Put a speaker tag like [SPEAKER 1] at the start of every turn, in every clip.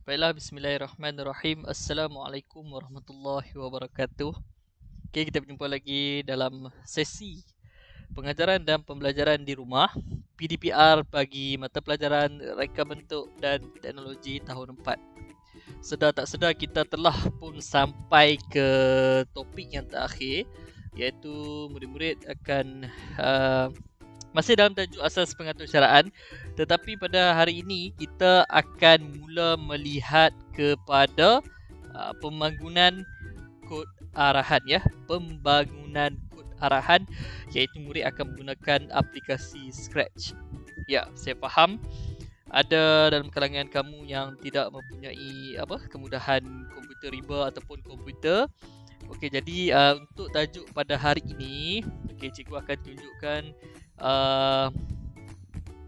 [SPEAKER 1] Baiklah, bismillahirrahmanirrahim. Assalamualaikum warahmatullahi wabarakatuh. Okay, kita berjumpa lagi dalam sesi pengajaran dan pembelajaran di rumah PDPR bagi mata pelajaran Reka Bentuk dan Teknologi tahun 4. Sedar tak sedar kita telah pun sampai ke topik yang terakhir, iaitu murid-murid akan masih dalam tajuk asas pengatursyaraan, tetapi pada hari ini kita akan mula melihat kepada pembangunan kod arahan, ya, pembangunan kod arahan, iaitu murid akan menggunakan aplikasi Scratch. Ya, saya faham ada dalam kalangan kamu yang tidak mempunyai kemudahan komputer riba ataupun komputer. Okey, jadi untuk tajuk pada hari ini, cikgu akan tunjukkan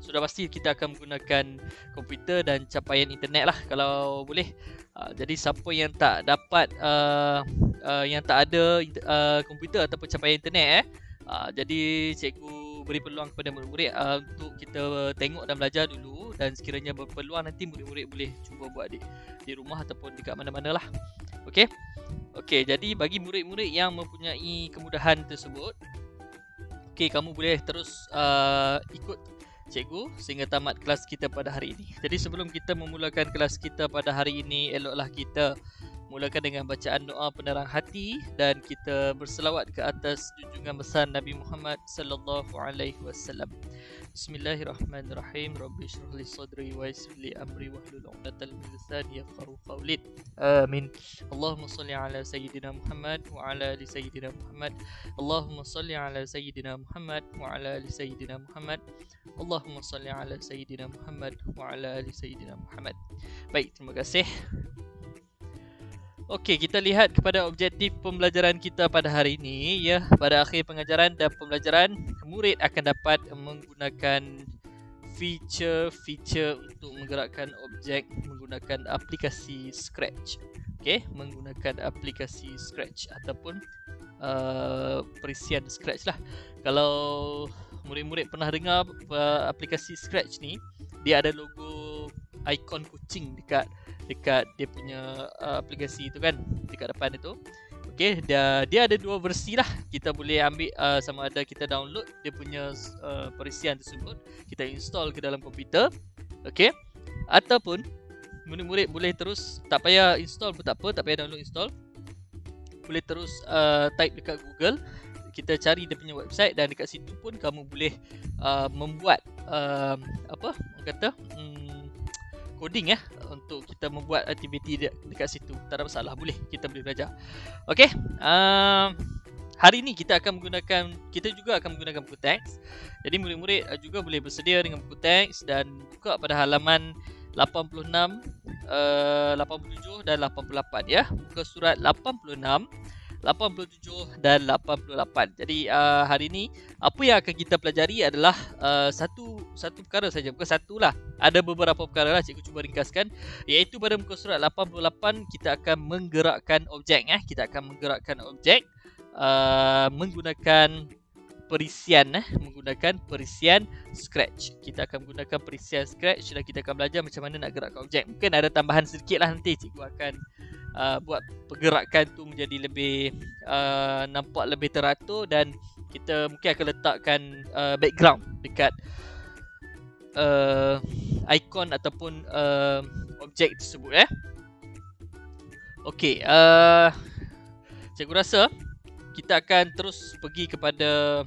[SPEAKER 1] sudah pasti kita akan menggunakan komputer dan capaian internet lah kalau boleh. Jadi siapa yang tak dapat yang tak ada komputer ataupun capaian internet jadi cikgu beri peluang kepada murid-murid untuk kita tengok dan belajar dulu, dan sekiranya berpeluang nanti murid-murid boleh cuba buat di rumah ataupun dekat mana-mana lah. Okey, jadi bagi murid-murid yang mempunyai kemudahan tersebut, kamu boleh terus ikut cikgu sehingga tamat kelas kita pada hari ini. Jadi sebelum kita memulakan kelas kita pada hari ini, eloklah kita mulakan dengan bacaan doa penerang hati dan kita berselawat ke atas junjungan besar Nabi Muhammad sallallahu alaihi wasallam. Bismillahirrahmanirrahim. Rabbi shrah li sadri wa yassir li amri wahlul 'uqdatal min lisani yafqahu qawli. Amin. Allahumma shalli ala sayyidina Muhammad wa ala ali sayyidina Muhammad. Allahumma shalli ala sayyidina Muhammad wa ala ali sayyidina Muhammad. Allahumma shalli ala sayyidina Muhammad wa ala ali sayyidina Muhammad. Baik, terima kasih. Okey, kita lihat kepada objektif pembelajaran kita pada hari ini, ya. Pada akhir pengajaran dan pembelajaran, murid akan dapat menggunakan feature-feature untuk menggerakkan objek menggunakan aplikasi Scratch. Okey, menggunakan aplikasi Scratch ataupun perisian Scratch lah. Kalau murid-murid pernah dengar aplikasi Scratch ni, dia ada logo ikon kucing dekat dia punya aplikasi itu kan, dekat depan itu. Okey, dia ada dua versi lah. Kita boleh ambil sama ada kita download dia punya perisian tersebut, kita install ke dalam komputer. Okey, ataupun murid-murid boleh terus, tak payah install pun tak apa, tak payah download install, boleh terus type dekat Google, kita cari dia punya website, dan dekat situ pun kamu boleh membuat coding, ya, untuk kita membuat aktiviti dekat situ. Tak ada masalah, kita boleh belajar. Okey, hari ini kita juga akan menggunakan buku teks. Jadi murid-murid juga boleh bersedia dengan buku teks dan buka pada halaman 86, 87 dan 88, ya. Buka surat 86, 87 dan 88. Jadi hari ini apa yang akan kita pelajari adalah satu perkara saja, bukan satulah. Ada beberapa perkara lah, cikgu cuba ringkaskan, iaitu pada muka surat 88 kita akan menggerakkan objek, menggunakan perisian Scratch. Kita akan menggunakan perisian Scratch dan kita akan belajar macam mana nak gerakkan objek. Mungkin ada tambahan sedikit lah, nanti cikgu akan buat pergerakan tu menjadi lebih nampak lebih teratur, dan kita mungkin akan letakkan background dekat ikon ataupun objek tersebut, Okey, cikgu rasa kita akan terus pergi kepada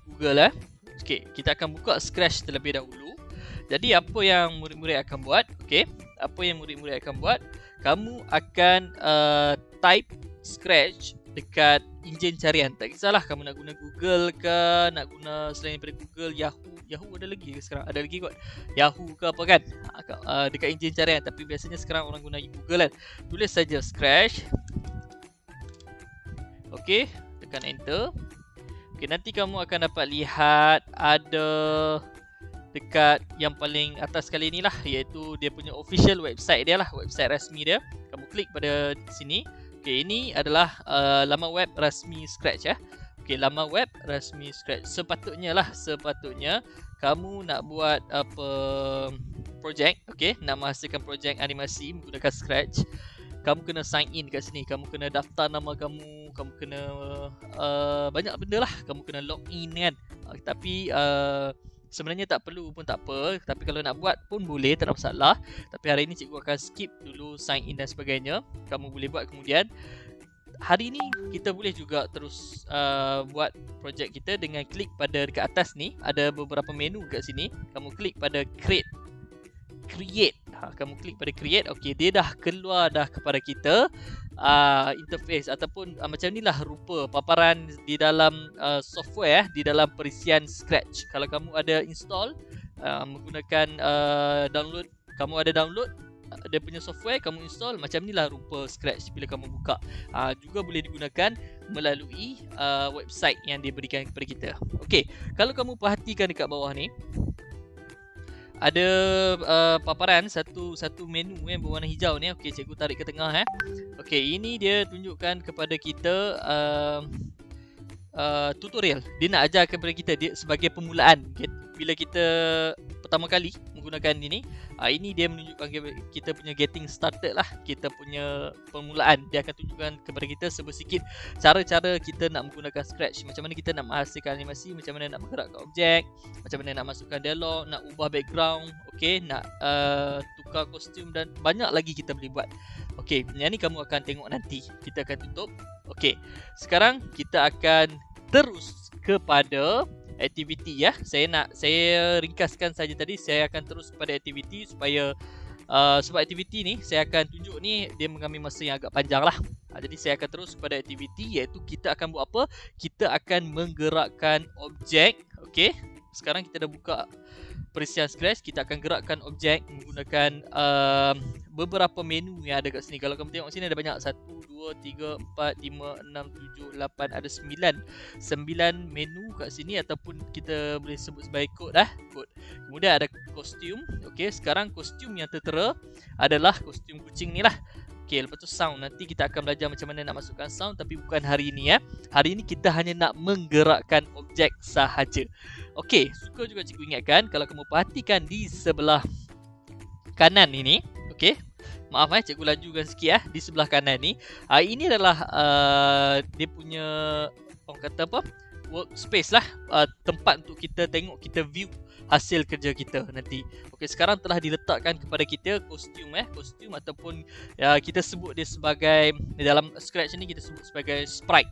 [SPEAKER 1] Google, Okey, kita akan buka Scratch terlebih dahulu. Jadi apa yang murid-murid akan buat? Kamu akan type Scratch dekat enjin carian. Tak kisahlah kamu nak guna Google ke, nak guna selain daripada Google, Yahoo ada lagi ke sekarang? Ada lagi kot. Yahoo ke apa kan? Dekat enjin carian, tapi biasanya sekarang orang guna Google kan. Tulis saja Scratch. Okey, tekan enter. Okey, nanti kamu akan dapat lihat ada dekat yang paling atas kali ni lah, iaitu dia punya official website dia lah, website rasmi dia. Kamu klik pada sini. Okey, ini adalah laman web rasmi Scratch, Okey, laman web rasmi Scratch. Sepatutnya kamu nak buat apa projek, okey, nak menghasilkan projek animasi menggunakan Scratch. Kamu kena sign in kat sini, kamu kena daftar nama kamu kena banyak benda lah, kamu kena log in kan. Tapi sebenarnya tak perlu pun tak apa, tapi kalau nak buat pun boleh, tak ada masalah. Tapi hari ini cikgu akan skip dulu sign in dan sebagainya. Kamu boleh buat kemudian. Hari ini kita boleh juga terus buat projek kita dengan klik pada dekat atas ni, ada beberapa menu kat sini. Kamu klik pada create. Kamu klik pada create. Okey, dia dah keluar dah kepada kita interface ataupun macam inilah rupa paparan di dalam software di dalam perisian Scratch. Kalau kamu ada install menggunakan download, kamu ada download dia punya software, kamu install, macam inilah rupa Scratch bila kamu buka. Juga boleh digunakan melalui website yang diberikan kepada kita. Okey, kalau kamu perhatikan dekat bawah ni ada paparan satu menu yang berwarna hijau ni. Okey, cikgu tarik ke tengah. Okey, ini dia tunjukkan kepada kita tutorial. Dia nak ajar kepada kita dia sebagai permulaan. Bila kita pertama kali menggunakan ini dia menunjukkan kita punya getting started lah, kita punya permulaan. Dia akan tunjukkan kepada kita sebersikit cara-cara kita nak menggunakan Scratch, macam mana kita nak menghasilkan animasi, macam mana nak menggerakkan objek, macam mana nak masukkan dialog, nak ubah background, okey, nak tukar kostum dan banyak lagi kita boleh buat. Okey, yang ni kamu akan tengok nanti. Kita akan tutup. Okey, sekarang kita akan terus kepada aktiviti ya. Saya ringkaskan saja tadi. Saya akan terus pada aktiviti supaya sebab aktiviti ni saya akan tunjuk ni dia mengambil masa yang agak panjang lah. Jadi saya akan terus kepada aktiviti, iaitu kita akan buat apa? Kita akan menggerakkan objek. Okey, sekarang kita dah buka perisian Scratch. Kita akan gerakkan objek menggunakan beberapa menu yang ada kat sini. Kalau kamu tengok sini ada banyak, 1, 2, 3, 4, 5, 6, 7, 8, ada 9 menu kat sini, ataupun kita boleh sebut sebagai kod lah. Kemudian ada kostum. Okey, sekarang kostum yang tertera adalah kostum kucing ni lah. Okey, lepas tu sound. Nanti kita akan belajar macam mana nak masukkan sound, tapi bukan hari ini ya. Hari ini kita hanya nak menggerakkan objek sahaja. Okey, suka juga cikgu ingatkan, kalau kamu perhatikan di sebelah kanan ini, okey, maaf cikgu lajukan sikit di sebelah kanan ni. Ini adalah dia punya orang kata apa? Workspace lah, tempat untuk kita tengok, kita view hasil kerja kita nanti. Okey, sekarang telah diletakkan kepada kita kostum ataupun kita sebut dia sebagai, dalam Scratch ni kita sebut sebagai sprite.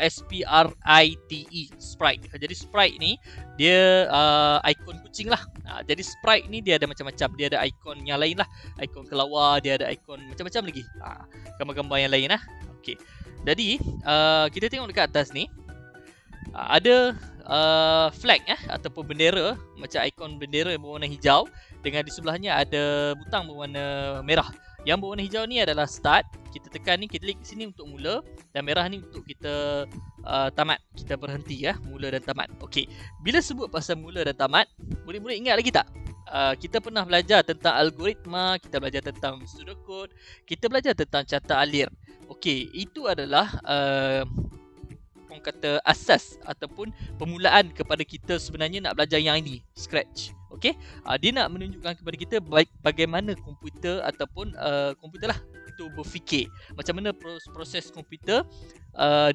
[SPEAKER 1] S-P-R-I-T-E, sprite. Jadi sprite ni dia ikon kucing lah. Jadi sprite ni dia ada macam-macam. Dia ada ikon yang lain lah, ikon kelawar, dia ada ikon macam-macam lagi, gambar-gambar yang lain lah. Okey, jadi kita tengok dekat atas ni ada flag ataupun bendera, macam ikon bendera yang berwarna hijau, dengan di sebelahnya ada butang berwarna merah. Yang berwarna hijau ni adalah start. Kita tekan ni, kita klik sini untuk mula, dan merah ni untuk kita tamat, kita berhenti mula dan tamat. Okey, bila sebut pasal mula dan tamat, murid-murid ingat lagi tak? Kita pernah belajar tentang algoritma, kita belajar tentang pseudocode, kita belajar tentang carta alir. Okey, itu adalah orang kata asas ataupun permulaan kepada kita sebenarnya nak belajar yang ini, Scratch. Okey, dia nak menunjukkan kepada kita bagaimana komputer ataupun komputer lah itu berfikir, macam mana proses komputer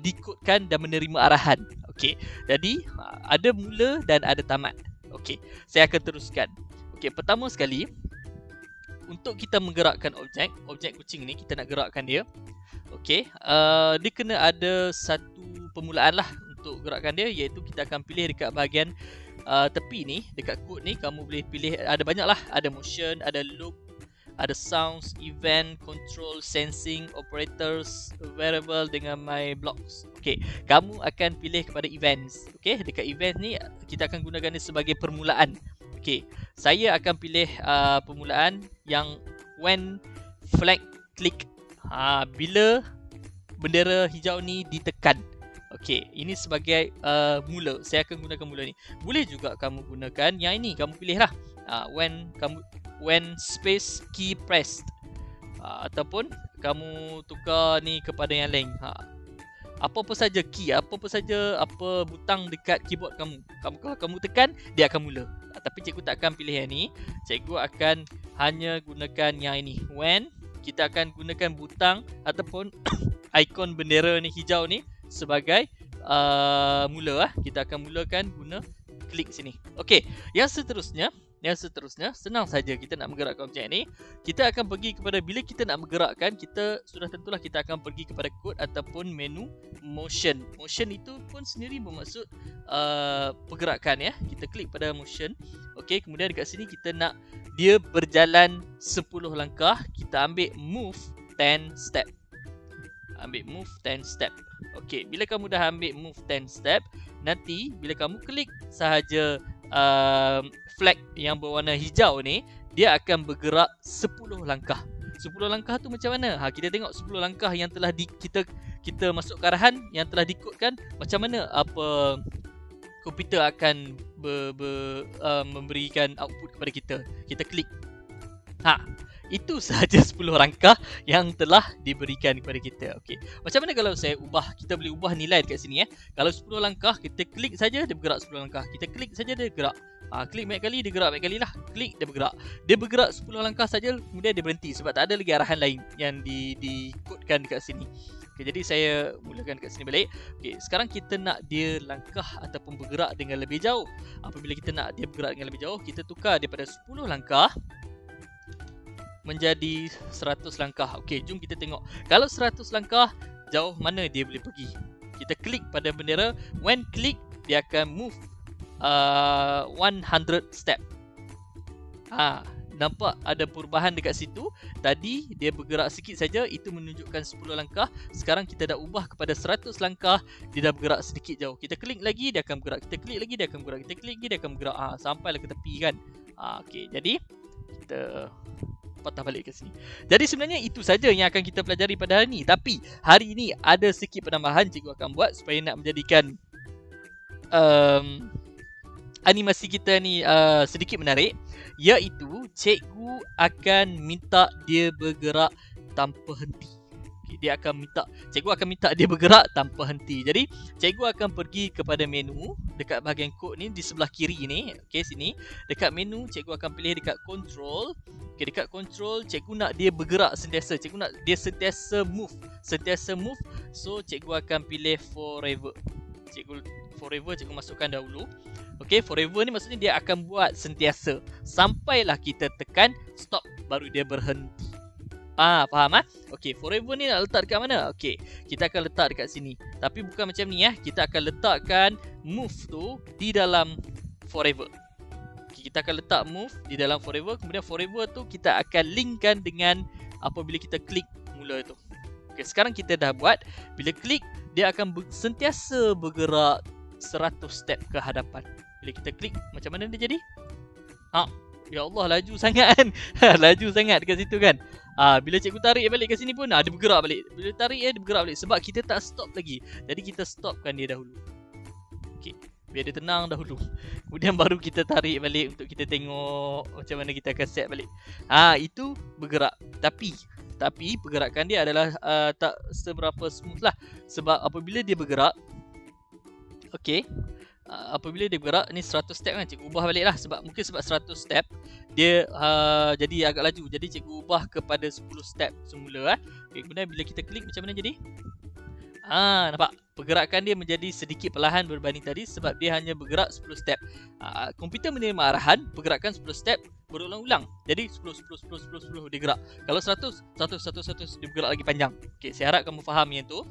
[SPEAKER 1] dikodkan dan menerima arahan. Okey, jadi ada mula dan ada tamat. Okey, saya akan teruskan. Okey, pertama sekali, untuk kita menggerakkan objek kucing ni, kita nak gerakkan dia. Okey, dia kena ada satu permulaan lah untuk gerakkan dia, iaitu kita akan pilih dekat bahagian tepi ni, dekat kod ni kamu boleh pilih, ada banyak lah, ada motion, ada loop, ada sounds, event, control, sensing, operators, variable dengan my blocks. Okey, kamu akan pilih kepada events. Okey, dekat event ni kita akan gunakan dia sebagai permulaan. Okey, saya akan pilih permulaan yang when flag click, bila bendera hijau ni ditekan. Okey, ini sebagai mula. Saya akan gunakan mula ni. Boleh juga kamu gunakan yang ini, kamu pilih lah when space key pressed, ataupun kamu tukar ni kepada yang lain. apa-apa saja key, apa-apa saja apa butang dekat keyboard kamu. Kalau kamu tekan, dia akan mula. Tapi cikgu tak akan pilih yang ni. Cikgu akan hanya gunakan yang ini. When kita akan gunakan butang ataupun ikon bendera ni hijau ni sebagai mula. Kita akan mulakan guna klik sini. Okey, yang seterusnya senang saja kita nak menggerakkan objek ni. Kita akan pergi kepada, bila kita nak menggerakkan, kita sudah tentulah kita akan pergi kepada code ataupun menu motion. Motion itu pun sendiri bermaksud pergerakan ya. Kita klik pada motion. Okey, kemudian dekat sini kita nak dia berjalan 10 langkah. Kita ambil move 10 step. Ambil move 10 step. Okey, bila kamu dah ambil move 10 step, nanti bila kamu klik sahaja flag yang berwarna hijau ni, dia akan bergerak 10 langkah. 10 langkah tu macam mana? Kita tengok 10 langkah yang telah kita masuk ke arahan yang telah dikodkan, macam mana apa komputer akan memberikan output kepada kita. Kita klik. Itu sahaja 10 langkah yang telah diberikan kepada kita. Okey. Macam mana kalau saya ubah? Kita boleh ubah nilai dekat sini ya. Kalau 10 langkah, kita klik saja dia bergerak 10 langkah. Kita klik saja dia gerak. Klik banyak kali dia gerak banyak kali lah. Klik dia bergerak. Dia bergerak 10 langkah saja, kemudian dia berhenti sebab tak ada lagi arahan lain yang dikodkan dekat sini. Okay, jadi saya mulakan dekat sini balik. Okay, sekarang kita nak dia langkah ataupun bergerak dengan lebih jauh. Apabila kita nak dia bergerak dengan lebih jauh, kita tukar daripada 10 langkah menjadi 100 langkah. Okey, jom kita tengok. Kalau 100 langkah, jauh mana dia boleh pergi? Kita klik pada bendera. When klik, dia akan move 100 step. Nampak ada perubahan dekat situ. Tadi dia bergerak sikit saja, itu menunjukkan 10 langkah. Sekarang kita dah ubah kepada 100 langkah, dia dah bergerak sedikit jauh. Kita klik lagi, dia akan bergerak. Kita klik lagi, dia akan bergerak. Kita klik lagi, dia akan bergerak. Sampailah ke tepi kan. Okey, jadi kita patah balik ke sini. Jadi sebenarnya itu saja yang akan kita pelajari pada hari ini. Tapi hari ini ada sikit penambahan cikgu akan buat supaya nak menjadikan animasi kita ni sedikit menarik. Iaitu cikgu akan minta dia bergerak tanpa henti. Cikgu akan minta dia bergerak tanpa henti. Jadi cikgu akan pergi kepada menu dekat bahagian kod ni di sebelah kiri ni. Okey, sini. Dekat menu cikgu akan pilih dekat control. Okey, dekat control cikgu nak dia bergerak sentiasa. Cikgu nak dia sentiasa move. So cikgu akan pilih forever. Cikgu masukkan dahulu. Okey, forever ni maksudnya dia akan buat sentiasa sampailah kita tekan stop baru dia berhenti. Faham Okey, forever ni nak letak dekat mana? Okey, kita akan letak dekat sini. Tapi bukan macam ni kita akan letakkan move tu di dalam forever. Okey, kita akan letak move di dalam forever. Kemudian forever tu kita akan linkkan dengan apabila kita klik mula tu. Okey, sekarang kita dah buat. Bila klik, dia akan sentiasa bergerak 100 step ke hadapan. Bila kita klik, macam mana dia jadi? Ya Allah, laju sangat kan. Laju sangat dekat situ kan. Bila cikgu tarik balik ke sini pun dia bergerak balik. Bila tarik dia bergerak balik sebab kita tak stop lagi. Jadi kita stopkan dia dahulu. Okey, biar dia tenang dahulu. Kemudian baru kita tarik balik untuk kita tengok macam mana kita akan set balik. Itu bergerak. Tapi pergerakan dia adalah tak seberapa smooth lah. Sebab apabila dia bergerak, okey, apabila dia bergerak ni 100 step kan, cikgu ubah balik lah sebab 100 step dia jadi agak laju. Jadi cikgu ubah kepada 10 step semula Okay, kemudian bila kita klik macam mana jadi? Nampak pergerakan dia menjadi sedikit perlahan berbanding tadi sebab dia hanya bergerak 10 step. Komputer menerima arahan pergerakan 10 step berulang-ulang. Jadi 10 dia gerak. Kalau 100 dia bergerak lagi panjang. Okey, saya harap kamu faham yang tu.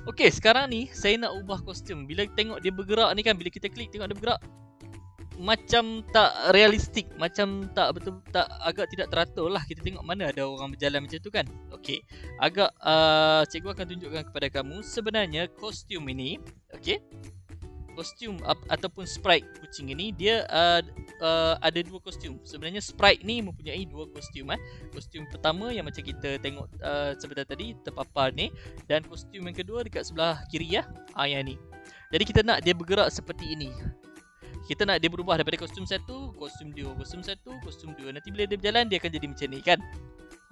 [SPEAKER 1] Okey, sekarang ni saya nak ubah kostum. Bila tengok dia bergerak ni kan, bila kita klik tengok dia bergerak macam tak realistik, macam tak betul, tak, agak tidak teratur lah. Kita tengok mana ada orang berjalan macam tu kan. Okey, agak cikgu akan tunjukkan kepada kamu sebenarnya kostum ini, okey, kostum ataupun sprite kucing ini dia ada dua kostum. Sebenarnya sprite ni mempunyai dua kostum. Kostum pertama yang macam kita tengok sebentar tadi terpapar ni, dan kostum yang kedua dekat sebelah kiri yang ni. Jadi kita nak dia bergerak seperti ini. Kita nak dia berubah daripada kostum 1, kostum 2, kostum 1, kostum 2. Nanti bila dia berjalan dia akan jadi macam ni kan.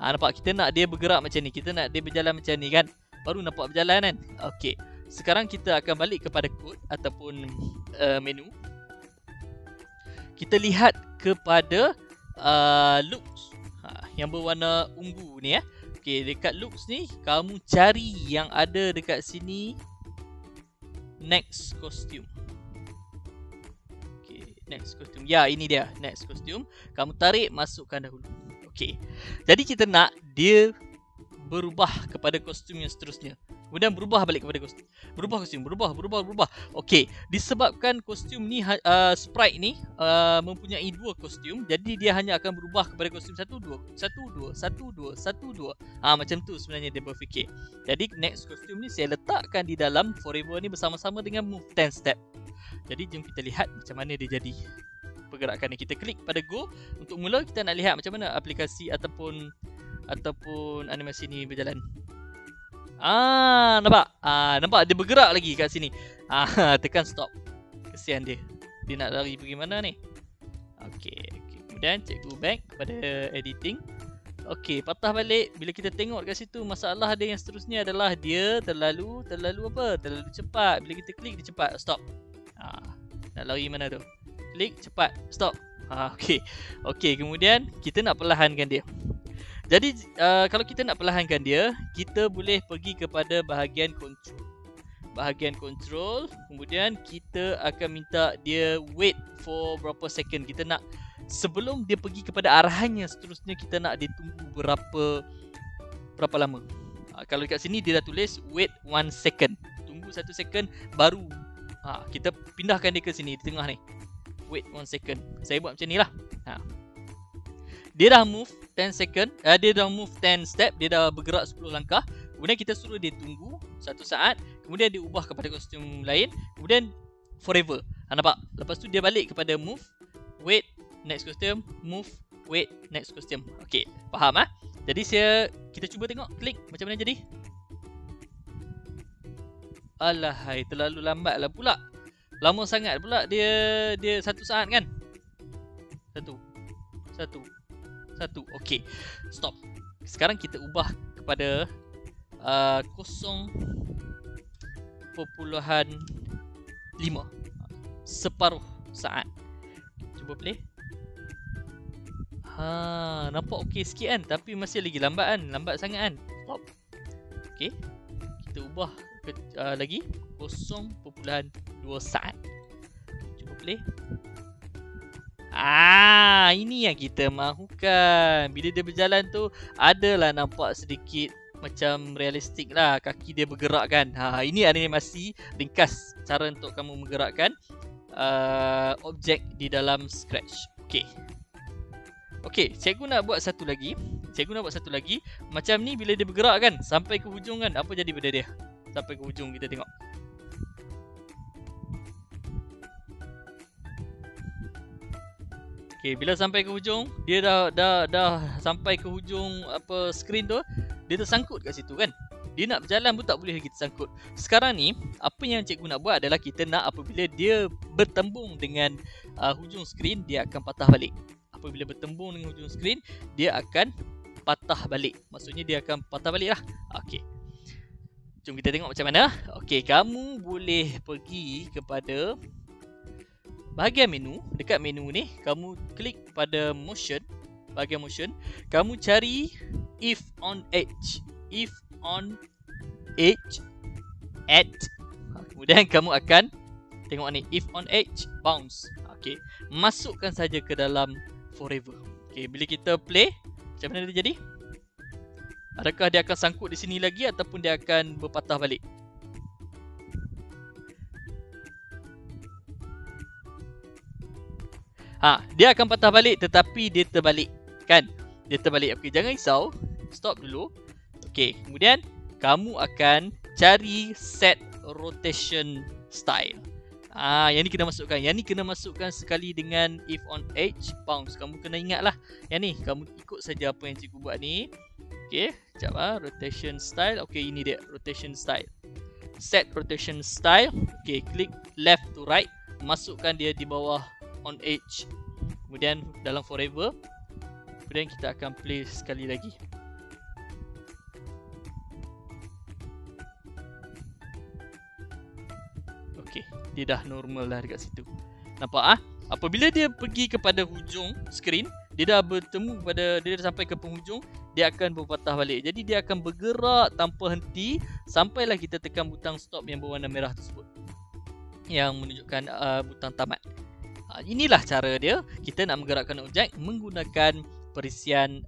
[SPEAKER 1] Nampak, kita nak dia bergerak macam ni, kita nak dia berjalan macam ni kan. baru nampak berjalan kan. Okey, sekarang kita akan balik kepada kod ataupun menu. Kita lihat kepada looks yang berwarna ungu ni ya. Okey, dekat looks ni kamu cari yang ada dekat sini next costume. Okey, next costume. Ya, ini dia next costume. Kamu tarik, masukkan dahulu. Okey. Jadi kita nak dia berubah kepada kostum yang seterusnya. Kemudian berubah balik kepada kostum. Berubah kostum, berubah. Okey, disebabkan kostum ni sprite ni mempunyai 2 kostum, jadi dia hanya akan berubah kepada kostum 1 2 macam tu sebenarnya dia berfikir. Jadi next kostum ni saya letakkan di dalam forever ni bersama-sama dengan move 10 step. Jadi jom kita lihat macam mana dia jadi pergerakan ni. Kita klik pada go. Untuk mula kita nak lihat macam mana aplikasi ataupun animasi ni berjalan. Nampak? Nampak dia bergerak lagi kat sini. Tekan stop. Kesian dia. Dia nak lari pergi mana ni? Okey. Kemudian cikgu back pada editing. Okey, patah balik. Bila kita tengok kat situ, masalah dia yang seterusnya adalah dia terlalu cepat. Bila kita klik dia cepat. Stop. Nak lari mana tu? Klik cepat. Stop. Okey, kemudian kita nak perlahankan dia. Jadi kalau kita nak perlahankan dia, kita boleh pergi kepada bahagian control. Kemudian kita akan minta dia wait for berapa second. Kita nak sebelum dia pergi kepada arahannya seterusnya, kita nak dia tunggu berapa lama. Kalau dekat sini dia dah tulis wait 1 second. Tunggu 1 second baru kita pindahkan dia ke sini di tengah ni. Wait 1 second. Saya buat macam ni lah. Dia dah move 10 second, dia dah move 10 step, dia dah bergerak 10 langkah. Kemudian kita suruh dia tunggu 1 saat, kemudian dia ubah kepada kostum lain, kemudian forever. Nampak? Lepas tu dia balik kepada move, wait, next costume, move, wait, next costume. Okey, faham Jadi kita cuba tengok, klik macam mana jadi. Alahai, terlalu lambat lah pula. Lama sangat pula dia 1 saat kan? Satu. Okey, stop. Sekarang kita ubah kepada 0.5 separuh saat. Cuba play. Nampak okey sikit kan, tapi masih lagi lambat sangat kan. Stop. Okey, kita ubah lagi 0.2 saat. Cuba play. Ini yang kita mahukan. Bila dia berjalan tu adalah nampak sedikit macam realistik lah, kaki dia bergerak kan. Ini animasi ringkas cara untuk kamu menggerakkan objek di dalam Scratch. Okey, cikgu nak buat satu lagi. Macam ni bila dia bergerak kan, sampai ke hujung kan, apa jadi pada dia? Sampai ke hujung kita tengok. Okey, bila sampai ke hujung, dia dah sampai ke hujung skrin tu, dia tersangkut kat situ kan. Dia nak berjalan pun tak boleh lagi tersangkut. Sekarang ni, apa yang cikgu nak buat adalah kita nak apabila dia bertembung dengan hujung skrin, dia akan patah balik. Apabila bertembung dengan hujung skrin, dia akan patah balik. Maksudnya dia akan patah balik lah. Okey, jom kita tengok macam mana. Okey, kamu boleh pergi kepada bahagian menu. Dekat menu ni, kamu klik pada motion, bahagian motion. Kamu cari if on edge. If on edge add. Kemudian kamu akan tengok ni, if on edge bounce. Okey, masukkan saja ke dalam forever. Okey, bila kita play, macam mana dia jadi? Adakah dia akan sangkut di sini lagi ataupun dia akan berpatah balik? Dia akan patah balik tetapi dia terbalik kan? Dia terbalik. Okey, jangan risau. Stop dulu. Okey, kemudian kamu akan cari set rotation style. Yang ni kena masukkan. Yang ni kena masukkan sekali dengan if on edge bounce. Kamu kena ingatlah. Yang ni kamu ikut saja apa yang cikgu buat ni. Okey, sekejap rotation style. Okey, ini dia rotation style. Set rotation style. Okey, klik left to right. Masukkan dia di bawah on edge. Kemudian dalam forever. Kemudian kita akan play sekali lagi. Okey, dia dah normal dah dekat situ. Nampak ah? Apabila dia pergi kepada hujung skrin, dia dah bertemu pada, dia dah sampai ke penghujung, dia akan berpatah balik. Jadi dia akan bergerak tanpa henti sampailah kita tekan butang stop yang berwarna merah tersebut, yang menunjukkan butang tamat. Inilah cara dia kita nak menggerakkan objek menggunakan perisian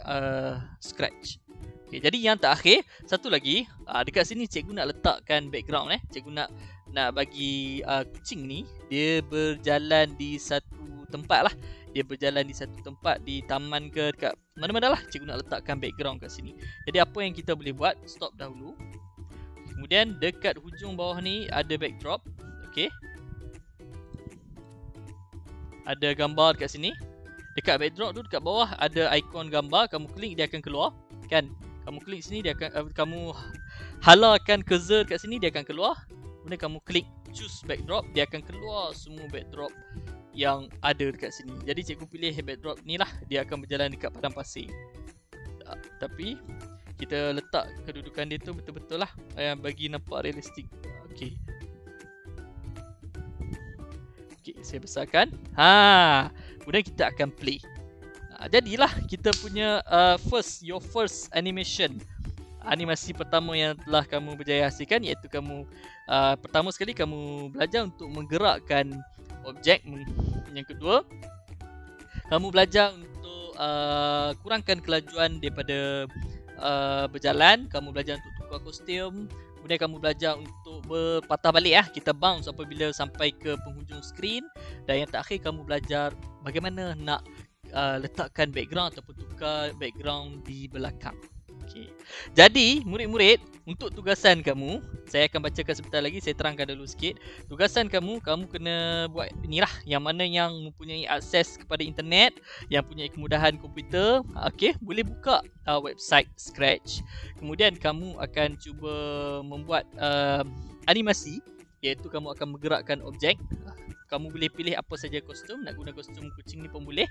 [SPEAKER 1] Scratch. Okay, jadi yang terakhir, satu lagi, dekat sini cikgu nak letakkan background. Cikgu nak bagi kucing ni dia berjalan di satu tempat lah. Dia berjalan di satu tempat di taman ke dekat mana-mana lah. Cikgu nak letakkan background kat sini. Jadi apa yang kita boleh buat, stop dahulu. Kemudian dekat hujung bawah ni ada backdrop. Okay, ada gambar dekat sini. Dekat backdrop tu dekat bawah ada ikon gambar. Kamu klik dia akan keluar kan. Kamu klik sini dia akan kamu halarkan cursor kat sini dia akan keluar. Kemudian kamu klik choose backdrop, dia akan keluar semua backdrop yang ada dekat sini. Jadi cikgu pilih backdrop ni lah, dia akan berjalan dekat padang pasir. Tapi kita letak kedudukan dia tu betul-betul lah bagi nampak realistik. Okey. Okey, saya besarkan. Kemudian kita akan play. Jadilah kita punya your first animation. Animasi pertama yang telah kamu berjaya hasilkan, iaitu kamu pertama sekali kamu belajar untuk menggerakkan objek. Yang kedua, kamu belajar untuk kurangkan kelajuan daripada berjalan. Kamu belajar untuk tukar kostum. Kemudian kamu belajar untuk berpatah balik kita bounce apabila sampai ke penghujung skrin. Dan yang terakhir, kamu belajar bagaimana nak letakkan background ataupun tukar background di belakang. Okay. Jadi murid-murid, untuk tugasan kamu, saya akan bacakan sebentar lagi, saya terangkan dulu sikit. Tugasan kamu kena buat inilah, yang mana yang mempunyai akses kepada internet, yang punya kemudahan komputer, boleh buka website Scratch. Kemudian kamu akan cuba membuat animasi, iaitu kamu akan menggerakkan objek. Kamu boleh pilih apa saja kostum, nak guna kostum kucing ni pun boleh.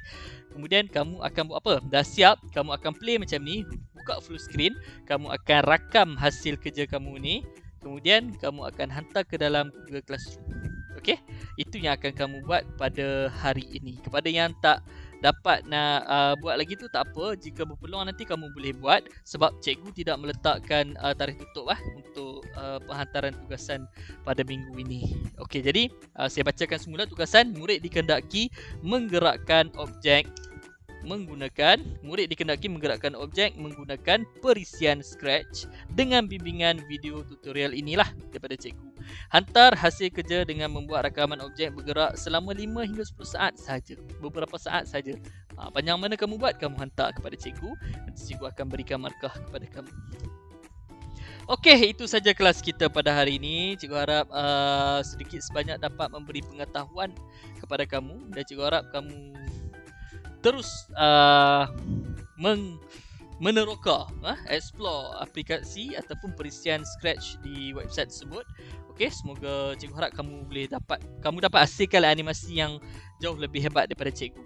[SPEAKER 1] Kemudian kamu akan buat apa? Dah siap, kamu akan play macam ni, buka full screen, kamu akan rakam hasil kerja kamu ni, kemudian kamu akan hantar ke dalam Google Classroom. Okey? Itu yang akan kamu buat pada hari ini. Kepada yang tak dapat nak buat lagi tu tak apa, jika berpeluang nanti kamu boleh buat, sebab cikgu tidak meletakkan tarikh tutup untuk penghantaran tugasan pada minggu ini. Okey, jadi saya bacakan semula tugasan. Murid dikehendaki menggerakkan objek menggunakan perisian Scratch dengan bimbingan video tutorial inilah daripada cikgu. Hantar hasil kerja dengan membuat rakaman objek bergerak selama 5 hingga 10 saat sahaja. Beberapa saat sahaja. Panjang mana kamu buat, kamu hantar kepada cikgu. Nanti cikgu akan berikan markah kepada kamu. Okey, itu saja kelas kita pada hari ini. Cikgu harap sedikit sebanyak dapat memberi pengetahuan kepada kamu. Dan cikgu harap kamu terus meneroka, explore aplikasi ataupun perisian Scratch di website tersebut. Okey, semoga cikgu harap kamu dapat hasilkan animasi yang jauh lebih hebat daripada cikgu.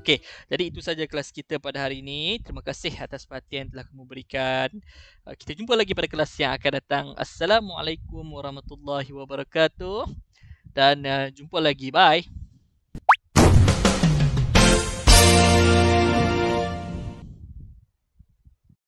[SPEAKER 1] Okey, jadi itu saja kelas kita pada hari ini. Terima kasih atas perhatian yang telah kamu berikan. Kita jumpa lagi pada kelas yang akan datang. Assalamualaikum warahmatullahi wabarakatuh. Dan jumpa lagi. Bye.